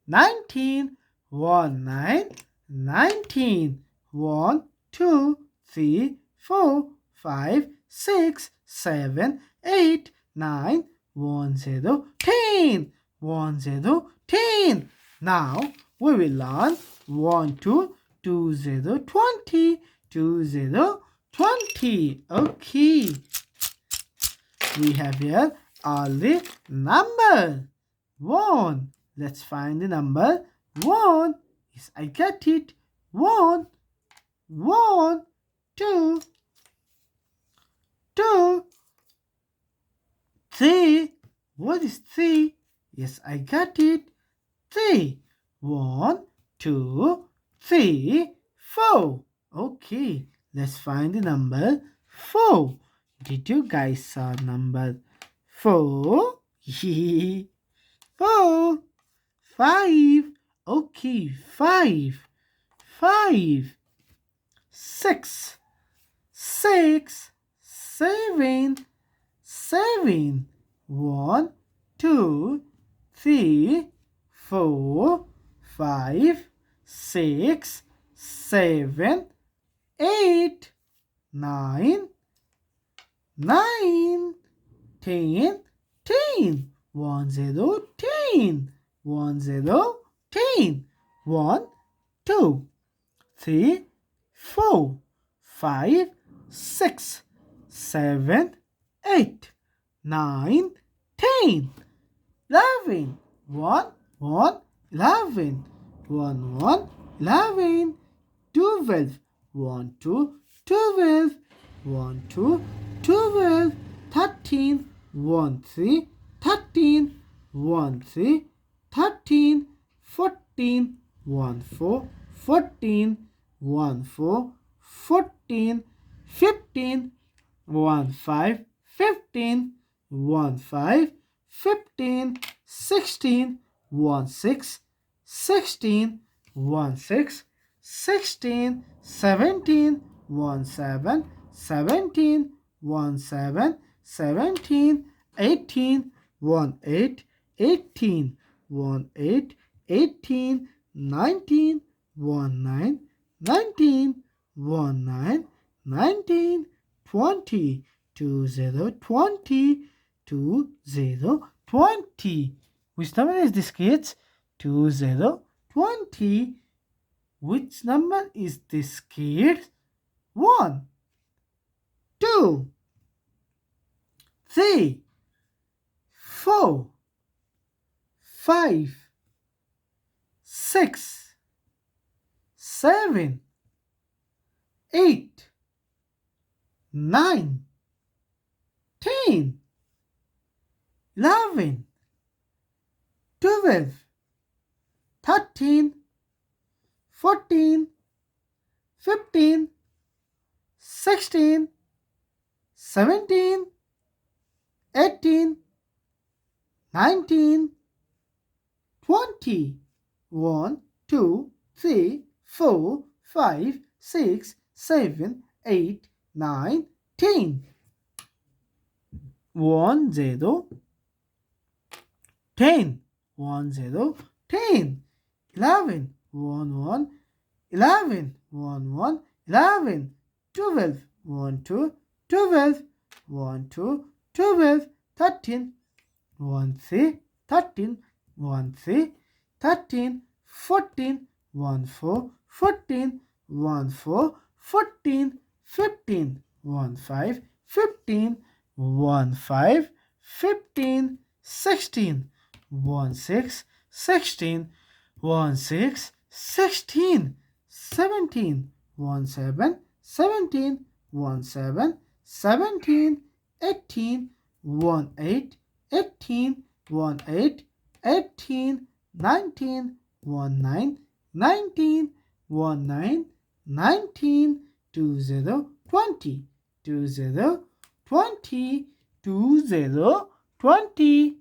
19, 19, 19. 1, 2, 3, 4, 5, 6, 7, 8, 9, 1, 0, 10. 1, 0, 10. Now we will learn 1, 2, 2, 0, 20. 2, 0, 20. Okay. We have here all the numbers. 1. Let's find the number 1. Yes, I get it. 1. 1. 2. 2. 3. What is 3? Yes, I got it. 3. 1, 2, 3, 4. Okay, let's find the number 4. Did you guys saw number 4? 4. 5. Okay, 5. 5. 6. 6. 7. 7. 1, 2, 3, 4, 5, 6, 7, 8, 9, 9, 10, 10. 1, 0, 10. 1, 0, 10. 1, 2, 3, 4, 5, 6, 7, 8, 9, 10. 11. 1, 1, 11. 1, 1, 11. 12. 1, 2, 12. 1, 2, 12. 13. 1, 3, 13. 1, 3, 13. 14. 1, 4, 14. 1, 4, 14. 15. 1, 5, 15. 1, 5, 15. 16. 1, 6, 16. 1, 6, 16. 17. 1, 7, 17. 1, 7, 17. 18. 1, 8, 18. 1, 8, 18. 19. 1, 9, 19. 1, 9, 19. 20. 2, 0, 20. 2, 0, 20. Which number is this, kids? 2, 0, 20. Which number is this, kids? 1, 2, 3, 4, 5, 6, 7, 8, 9, 10, 11, 12, 13, 14, 15, 16, 17, 18, 19, 20. 1, 2, 3, 4, 5, 6, 7, 8, 9, 10. 1, 0, 10. 1, 0, 10. 11. 1, 1, 11. 1, 1, 11. 12. 1, 2, 12. 1, 2, 12. 13. 1, 3, 13. 1, 3, 13. 14. 1, 4, 14. 1, 4, 14. 15. 1, 5, 15. 1, 5, 15. 16. 1, 6, 16. 1, 6, 16. 17. 1, 7, 17. 1, 7, 17. 18. 1, 8, 18. 1, 8, 18. 19. 1, 9, 19. 1, 9, 19. 2, 0, 20. 2, 0, 20. 2, 0, 20.